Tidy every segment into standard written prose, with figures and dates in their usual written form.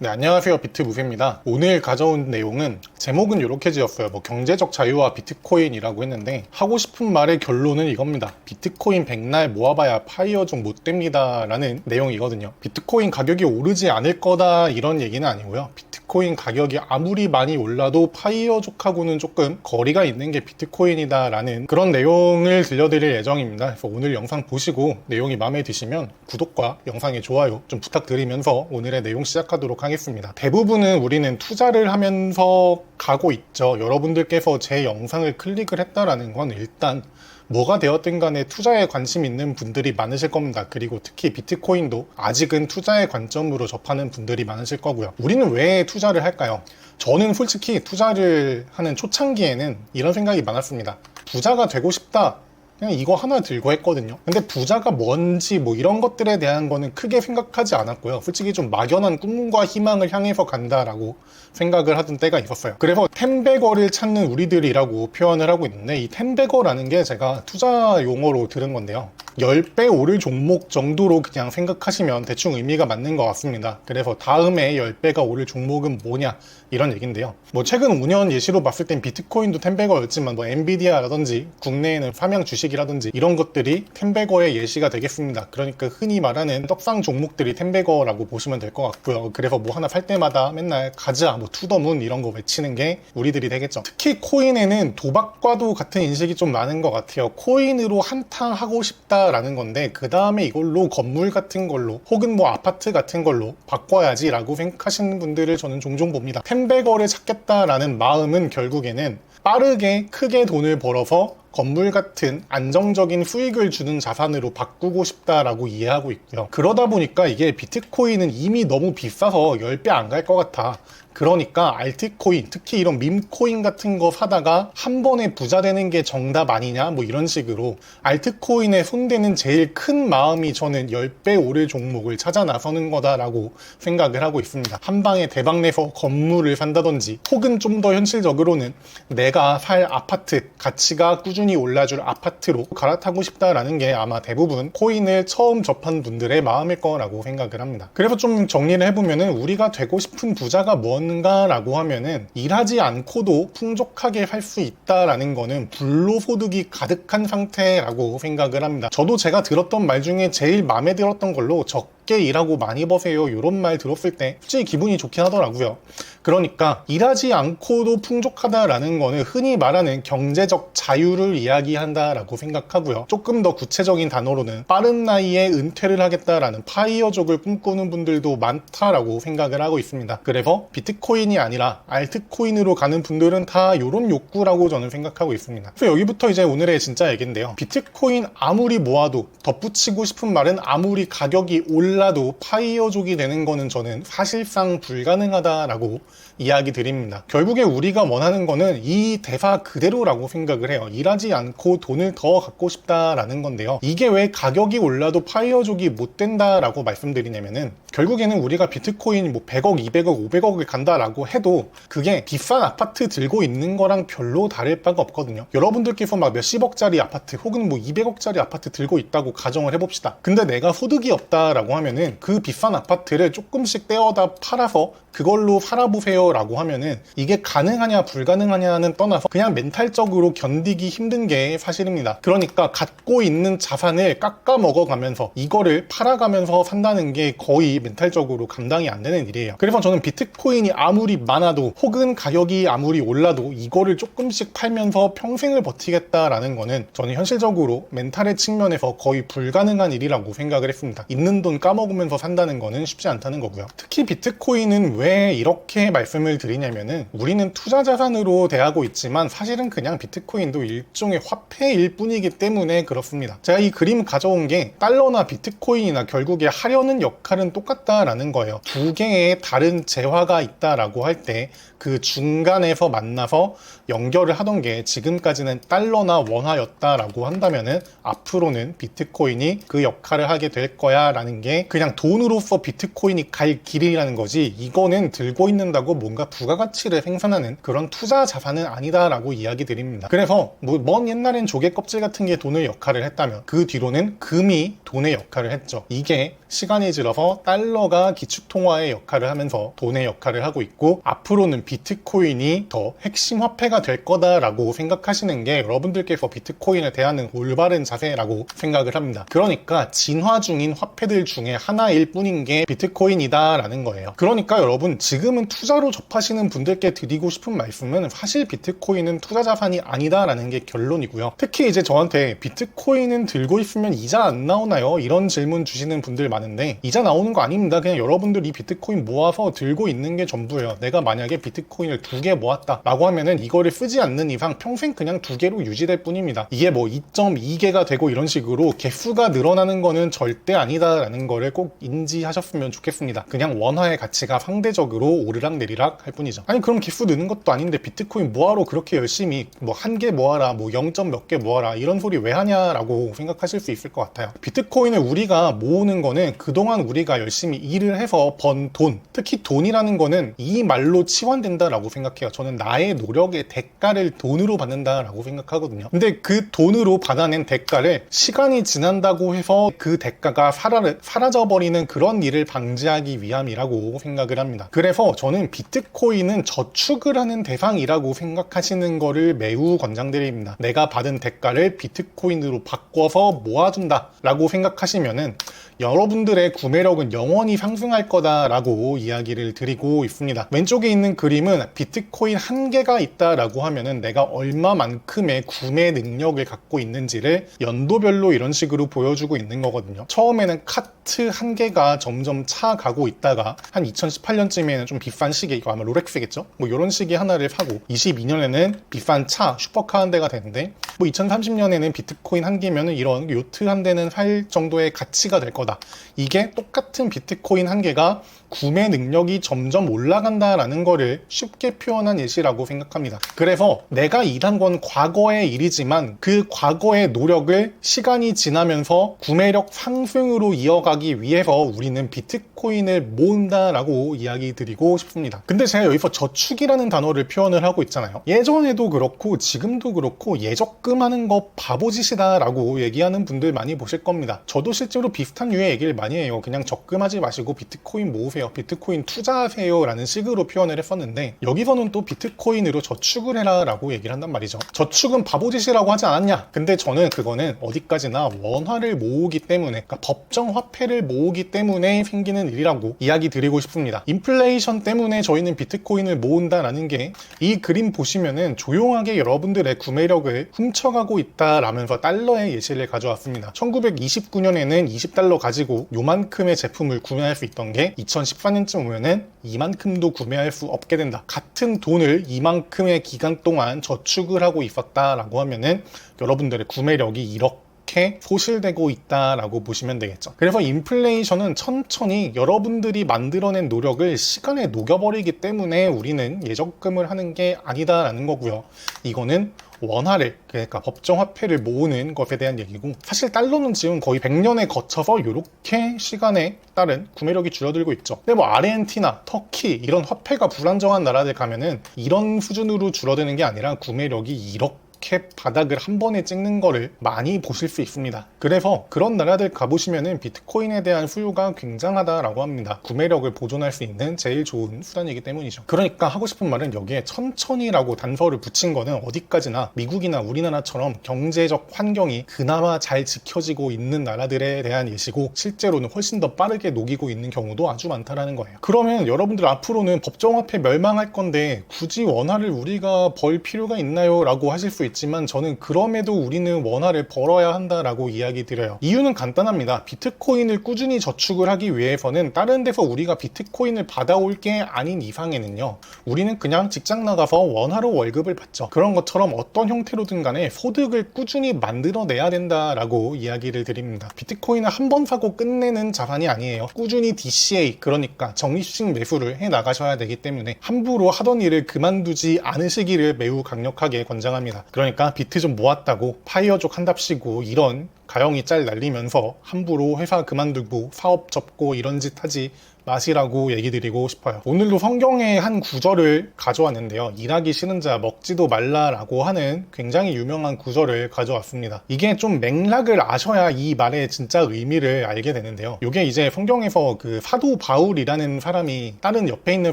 네, 안녕하세요. 비트무세입니다. 오늘 가져온 내용은 제목은 이렇게 지었어요. 경제적 자유와 비트코인이라고 했는데 하고 싶은 말의 결론은 이겁니다. 비트코인 백날 모아봐야 파이어족 못 됩니다 라는 내용이거든요. 비트코인 가격이 오르지 않을 거다 이런 얘기는 아니고요. 비트코인 가격이 아무리 많이 올라도 파이어족하고는 조금 거리가 있는 게 비트코인이다 라는 그런 내용을 들려드릴 예정입니다. 그래서 오늘 영상 보시고 내용이 마음에 드시면 구독과 영상의 좋아요 좀 부탁드리면서 오늘의 내용 시작하도록 하겠습니다. 대부분은 우리는 투자를 하면서 가고 있죠. 여러분들께서 제 영상을 클릭을 했다라는 건 일단 뭐가 되었든 간에 투자에 관심 있는 분들이 많으실 겁니다. 그리고 특히 비트코인도 아직은 투자의 관점으로 접하는 분들이 많으실 거고요. 우리는 왜 투자를 할까요? 저는 솔직히 투자를 하는 초창기에는 이런 생각이 많았습니다. 부자가 되고 싶다. 그냥 이거 하나 들고 했거든요. 근데 부자가 뭔지 이런 것들에 대한 거는 크게 생각하지 않았고요. 솔직히 좀 막연한 꿈과 희망을 향해서 간다라고 생각을 하던 때가 있었어요. 그래서 텐베거를 찾는 우리들이라고 표현을 하고 있는데 이 텐베거라는 게 제가 투자 용어로 들은 건데요. 10배 오를 종목 정도로 그냥 생각하시면 대충 의미가 맞는 것 같습니다. 그래서 다음에 10배가 오를 종목은 뭐냐 이런 얘기인데요. 최근 5년 예시로 봤을 땐 비트코인도 텐베거였지만 엔비디아라든지 국내에는 삼양 주식이라든지 이런 것들이 텐베거의 예시가 되겠습니다. 그러니까 흔히 말하는 떡상 종목들이 텐베거라고 보시면 될 것 같고요. 그래서 하나 살 때마다 맨날 가자, 투더문 이런 거 외치는 게 우리들이 되겠죠. 특히 코인에는 도박과도 같은 인식이 좀 많은 것 같아요. 코인으로 한탕 하고 싶다라는 건데 그 다음에 이걸로 건물 같은 걸로 혹은 아파트 같은 걸로 바꿔야지 라고 생각하시는 분들을 저는 종종 봅니다. 텐베거를 찾겠다라는 마음은 결국에는 빠르게 크게 돈을 벌어서 건물 같은 안정적인 수익을 주는 자산으로 바꾸고 싶다라고 이해하고 있고요. 그러다 보니까 이게 비트코인은 이미 너무 비싸서 10배 안 갈 것 같아. 그러니까 알트코인, 특히 이런 밈코인 같은 거 사다가 한 번에 부자 되는 게 정답 아니냐 이런 식으로 알트코인에 손대는 제일 큰 마음이 저는 10배 오를 종목을 찾아 나서는 거다라고 생각을 하고 있습니다. 한 방에 대박 내서 건물을 산다든지 혹은 좀 더 현실적으로는 내가 살 아파트 가치가 꾸준히 올라줄 아파트로 갈아타고 싶다라는 게 아마 대부분 코인을 처음 접한 분들의 마음일 거라고 생각을 합니다. 그래서 좀 정리를 해보면은 우리가 되고 싶은 부자가 뭔가라고 하면은 일하지 않고도 풍족하게 살 수 있다라는 거는 불로소득이 가득한 상태라고 생각을 합니다. 저도 제가 들었던 말 중에 제일 마음에 들었던 걸로 적게 일하고 많이 버세요 이런 말 들었을 때 솔직히 기분이 좋긴 하더라고요. 그러니까 일하지 않고도 풍족하다라는 거는 흔히 말하는 경제적 자유를 이야기한다라고 생각하고요. 조금 더 구체적인 단어로는 빠른 나이에 은퇴를 하겠다라는 파이어족을 꿈꾸는 분들도 많다라고 생각을 하고 있습니다. 그래서 비트코인이 아니라 알트코인으로 가는 분들은 다 이런 욕구라고 저는 생각하고 있습니다. 그래서 여기부터 이제 오늘의 진짜 얘기인데요. 비트코인 아무리 모아도 덧붙이고 싶은 말은 아무리 가격이 올라도 파이어족이 되는 거는 저는 사실상 불가능하다라고 이야기 드립니다. 결국에 우리가 원하는 거는 이 대사 그대로라고 생각을 해요. 일하지 않고 돈을 더 갖고 싶다라는 건데요. 이게 왜 가격이 올라도 파이어족이 못 된다라고 말씀드리냐면은 결국에는 우리가 비트코인이 100억, 200억, 500억을 간다라고 해도 그게 비싼 아파트 들고 있는 거랑 별로 다를 바가 없거든요. 여러분들께서 몇십억짜리 아파트 혹은 200억짜리 아파트 들고 있다고 가정을 해봅시다. 근데 내가 소득이 없다라고 하면은 그 비싼 아파트를 조금씩 떼어다 팔아서 그걸로 살아보세요 라고 하면은 이게 가능하냐 불가능하냐는 떠나서 그냥 멘탈적으로 견디기 힘든 게 사실입니다. 그러니까 갖고 있는 자산을 깎아 먹어가면서 이거를 팔아가면서 산다는 게 거의 멘탈적으로 감당이 안 되는 일이에요. 그래서 저는 비트코인이 아무리 많아도 혹은 가격이 아무리 올라도 이거를 조금씩 팔면서 평생을 버티겠다라는 거는 저는 현실적으로 멘탈의 측면에서 거의 불가능한 일이라고 생각을 했습니다. 있는 돈 까먹으면서 산다는 거는 쉽지 않다는 거고요. 특히 비트코인은 왜 이렇게 말씀을 드리냐면은 우리는 투자 자산으로 대하고 있지만 사실은 그냥 비트코인도 일종의 화폐일 뿐이기 때문에 그렇습니다. 제가 이 그림 가져온 게 달러나 비트코인이나 결국에 하려는 역할은 똑같다라는 거예요. 두 개의 다른 재화가 있다라고 할 때 그 중간에서 만나서 연결을 하던 게 지금까지는 달러나 원화였다라고 한다면은 앞으로는 비트코인이 그 역할을 하게 될 거야 라는 게 이게 그냥 돈으로서 비트코인이 갈 길이라는 거지, 이거는 들고 있는다고 뭔가 부가가치를 생산하는 그런 투자 자산은 아니다라고 이야기 드립니다. 그래서 뭐 먼 옛날엔 조개 껍질 같은 게 돈의 역할을 했다면 그 뒤로는 금이 돈의 역할을 했죠. 이게 시간이 지나서 달러가 기축통화의 역할을 하면서 돈의 역할을 하고 있고, 앞으로는 비트코인이 더 핵심 화폐가 될 거다라고 생각하시는 게 여러분들께서 비트코인에 대한 올바른 자세라고 생각을 합니다. 그러니까 진화 중인 화폐들 중에 하나일 뿐인 게 비트코인이다라는 거예요. 그러니까 여러분, 지금은 투자로 접하시는 분들께 드리고 싶은 말씀은 사실 비트코인은 투자 자산이 아니다라는 게 결론이고요. 특히 이제 저한테 비트코인은 들고 있으면 이자 안 나오나요? 이런 질문 주시는 분들 많은데, 이자 나오는 거 아닙니다. 그냥 여러분들 이 비트코인 모아서 들고 있는 게 전부예요. 내가 만약에 비트코인을 2개 모았다 라고 하면은 이거를 쓰지 않는 이상 평생 그냥 2개로 유지될 뿐입니다. 이게 뭐 2.2개가 되고 이런 식으로 개수가 늘어나는 거는 절대 아니다라는 거를 꼭 인지하셨으면 좋겠습니다. 그냥 원화의 가치가 상대적으로 오르락내리락 할 뿐이죠. 아니 그럼 개수 느는 것도 아닌데 비트코인 뭐하러 그렇게 열심히 뭐 1개 모아라, 뭐 0. 몇 개 모아라, 이런 소리 왜 하냐라고 생각하실 수 있을 것 같아요. 비트코인을 우리가 모으는 거는 그동안 우리가 열심히 일을 해서 번 돈, 특히 돈이라는 거는 이 말로 치환된다라고 생각해요. 저는 나의 노력의 대가를 돈으로 받는다라고 생각하거든요. 근데 그 돈으로 받아낸 대가를 시간이 지난다고 해서 그 대가가 사라져버리는 그런 일을 방지하기 위함이라고 생각을 합니다. 그래서 저는 비트코인은 저축을 하는 대상이라고 생각하시는 거를 매우 권장드립니다. 내가 받은 대가를 비트코인으로 바꿔서 모아둔다 라고 생각하시면은 여러분들의 구매력은 영원히 상승할 거다라고 이야기를 드리고 있습니다. 왼쪽에 있는 그림은 비트코인 1개가 있다라고 하면은 내가 얼마만큼의 구매 능력을 갖고 있는지를 연도별로 이런 식으로 보여주고 있는 거거든요. 처음에는 카트 1개가 점점 차가고 있다가 한 2018년쯤에는 좀 비싼 시계, 이거 아마 롤렉스겠죠? 뭐 이런 시계 하나를 사고, 22년에는 비싼 차, 슈퍼카 1대가 되는데, 뭐 2030년에는 비트코인 1개면은 이런 요트 1대는 살 정도의 가치가 될 거다. 이게 똑같은 비트코인 1개가 구매 능력이 점점 올라간다라는 거를 쉽게 표현한 예시라고 생각합니다. 그래서 내가 일한 건 과거의 일이지만 그 과거의 노력을 시간이 지나면서 구매력 상승으로 이어가기 위해서 우리는 비트코인을 모은다라고 이야기 드리고 싶습니다. 근데 제가 여기서 저축이라는 단어를 표현을 하고 있잖아요. 예전에도 그렇고 지금도 그렇고 예적금하는 거 바보짓이다라고 얘기하는 분들 많이 보실 겁니다. 저도 실제로 비슷한 류의 얘기를 많이 해요. 그냥 적금하지 마시고 비트코인 모으세요, 비트코인 투자하세요 라는 식으로 표현을 했었는데, 여기서는 또 비트코인으로 저축을 해라 라고 얘기를 한단 말이죠. 저축은 바보짓이라고 하지 않았냐? 근데 저는 그거는 어디까지나 원화를 모으기 때문에, 그러니까 법정 화폐를 모으기 때문에 생기는 일이라고 이야기 드리고 싶습니다. 인플레이션 때문에 저희는 비트코인을 모은다라는 게, 이 그림 보시면은 조용하게 여러분들의 구매력을 훔쳐가고 있다라면서 달러의 예시를 가져왔습니다. 1929년에는 20달러 가지고 요만큼의 제품을 구매할 수 있던 게 2014년쯤 오면은 이만큼도 구매할 수 없게 된다. 같은 돈을 이만큼의 기간 동안 저축을 하고 있었다라고 하면은 여러분들의 구매력이 이렇게 소실되고 있다라고 보시면 되겠죠. 그래서 인플레이션은 천천히 여러분들이 만들어낸 노력을 시간에 녹여버리기 때문에 우리는 예적금을 하는 게 아니다라는 거고요. 이거는 원화를, 그러니까 법정화폐를 모으는 것에 대한 얘기고, 사실 달러는 지금 거의 100년에 거쳐서 이렇게 시간에 따른 구매력이 줄어들고 있죠. 근데 뭐 아르헨티나, 터키 이런 화폐가 불안정한 나라들 가면은 이런 수준으로 줄어드는 게 아니라 구매력이 이렇게 바닥을 한 번에 찍는 거를 많이 보실 수 있습니다. 그래서 그런 나라들 가보시면은 비트코인에 대한 수요가 굉장하다라고 합니다. 구매력을 보존할 수 있는 제일 좋은 수단이기 때문이죠. 그러니까 하고 싶은 말은, 여기에 천천히라고 단서를 붙인 거는 어디까지나 미국이나 우리나라처럼 경제적 환경이 그나마 잘 지켜지고 있는 나라들에 대한 예시고, 실제로는 훨씬 더 빠르게 녹이고 있는 경우도 아주 많다라는 거예요. 그러면 여러분들 앞으로는 법정화폐 멸망할 건데 굳이 원화를 우리가 벌 필요가 있나요? 라고 하실 수 있지만, 저는 그럼에도 우리는 원화를 벌어야 한다라고 이야기 드려요. 이유는 간단합니다. 비트코인을 꾸준히 저축을 하기 위해서는 다른 데서 우리가 비트코인을 받아올 게 아닌 이상에는요, 우리는 그냥 직장 나가서 원화로 월급을 받죠. 그런 것처럼 어떤 형태로든 간에 소득을 꾸준히 만들어내야 된다라고 이야기를 드립니다. 비트코인은 한 번 사고 끝내는 자산이 아니에요. 꾸준히 DCA, 그러니까 적립식 매수를 해 나가셔야 되기 때문에 함부로 하던 일을 그만두지 않으시기를 매우 강력하게 권장합니다. 그러니까 비트 좀 모았다고 파이어족 한답시고 이런 가영이 짤 날리면서 함부로 회사 그만두고 사업 접고 이런 짓 하지 마시라고 얘기 드리고 싶어요. 오늘도 성경의 한 구절을 가져왔는데요. 일하기 싫은 자 먹지도 말라라고 하는 굉장히 유명한 구절을 가져왔습니다. 이게 좀 맥락을 아셔야 이 말의 진짜 의미를 알게 되는데요. 이게 이제 성경에서 그 사도 바울이라는 사람이 다른 옆에 있는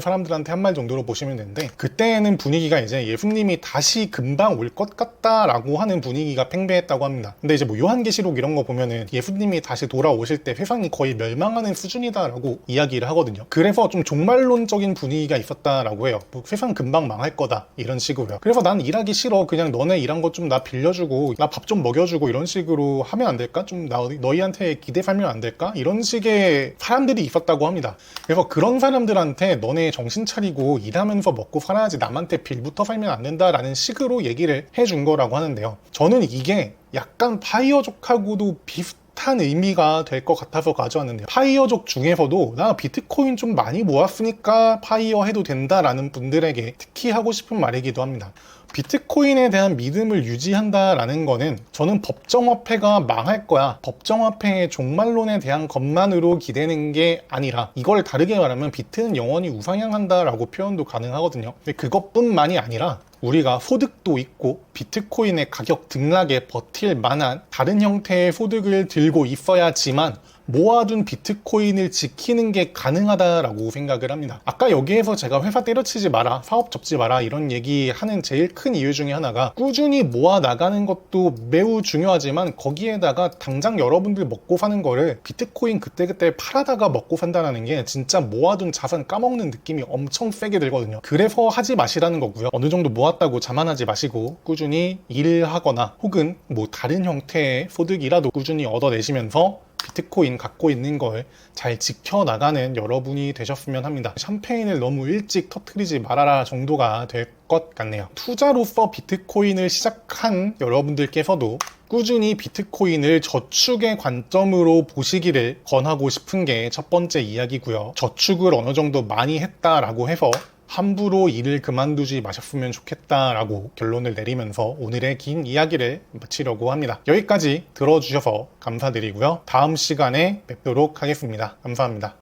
사람들한테 한 말 정도로 보시면 되는데, 그때는 분위기가 이제 예수님이 다시 금방 올 것 같다라고 하는 분위기가 팽배했다고 합니다. 근데 이제 뭐 요한계시록 이런 거 보면은 예수님이 다시 돌아오실 때 세상이 거의 멸망하는 수준이다라고 이야기를 하거든요. 그래서 좀 종말론적인 분위기가 있었다라고 해요. 뭐 세상 금방 망할 거다 이런 식으로요. 그래서 난 일하기 싫어, 그냥 너네 일한 거 좀 나 빌려주고 나 밥 좀 먹여주고 이런 식으로 하면 안 될까? 좀 너희한테 기대 살면 안 될까? 이런 식의 사람들이 있었다고 합니다. 그래서 그런 사람들한테 너네 정신 차리고 일하면서 먹고 살아야지 남한테 빌부터 살면 안 된다라는 식으로 얘기를 해준 거라고 하는데요. 저는 이게 약간 파이어족하고도 비슷한 의미가 될 것 같아서 가져왔는데요. 파이어족 중에서도 나 비트코인 좀 많이 모았으니까 파이어 해도 된다라는 분들에게 특히 하고 싶은 말이기도 합니다. 비트코인에 대한 믿음을 유지한다라는 거는 저는 법정화폐가 망할 거야, 법정화폐의 종말론에 대한 것만으로 기대는 게 아니라, 이걸 다르게 말하면 비트는 영원히 우상향한다라고 표현도 가능하거든요. 근데 그것뿐만이 아니라 우리가 소득도 있고 비트코인의 가격 등락에 버틸 만한 다른 형태의 소득을 들고 있어야지만 모아둔 비트코인을 지키는 게 가능하다라고 생각을 합니다. 아까 여기에서 제가 회사 때려치지 마라, 사업 접지 마라 이런 얘기하는 제일 큰 이유 중에 하나가, 꾸준히 모아 나가는 것도 매우 중요하지만 거기에다가 당장 여러분들 먹고 사는 거를 비트코인 그때그때 팔아다가 먹고 산다는 게 진짜 모아둔 자산 까먹는 느낌이 엄청 세게 들거든요. 그래서 하지 마시라는 거고요. 어느 정도 모았다고 자만하지 마시고 꾸준히 일을 하거나 혹은 뭐 다른 형태의 소득이라도 꾸준히 얻어내시면서 비트코인 갖고 있는 걸 잘 지켜나가는 여러분이 되셨으면 합니다. 샴페인을 너무 일찍 터트리지 말아라 정도가 될 것 같네요. 투자로서 비트코인을 시작한 여러분들께서도 꾸준히 비트코인을 저축의 관점으로 보시기를 권하고 싶은 게 첫 번째 이야기고요. 저축을 어느 정도 많이 했다라고 해서 함부로 일을 그만두지 마셨으면 좋겠다라고 결론을 내리면서 오늘의 긴 이야기를 마치려고 합니다. 여기까지 들어주셔서 감사드리고요. 다음 시간에 뵙도록 하겠습니다. 감사합니다.